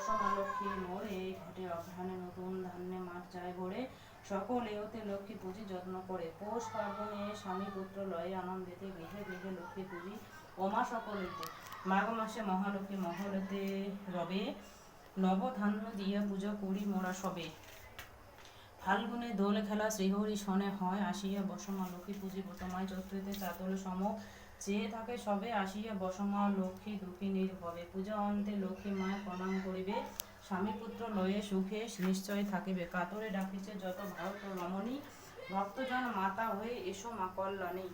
বর্ষমা লক্ষ্মী মোড়ে ঘটে অঘ্রাণে নতুন ধান্যে মাঠ যায় ভরে সকল এওতে লক্ষ্মী পুজি যত্ন করে পৌষ পার্বণে স্বামী পুত্র লয়ে আনন্দেতে গৃহে গৃহে লক্ষ্মী পুজি ওমা সকলেতে মাঘ মাসে মহালক্ষ্মী মহলেতে রবে নবধান্য দিয়া পূজা করি মোরা সবে ফাল্গুনে দোল খেলা শ্রীহরি শনে হয় আসিয়া বসমা লক্ষ্মী পুজিব তোমায় চৈত্রীতে চাতল সম চেয়ে থাকে সবে আসিয়া বসমা লক্ষ্মী দুঃখী নির্ভবে পূজা অন্তে লক্ষ্মী মায় প্রণাম করিবে স্বামী পুত্র লয়ে সুখে নিশ্চয় থাকিবে কাতরে ডাকিছে যত ভারত রমণী ভক্তজন মাতা হয়ে এসো মা কল্যাণী।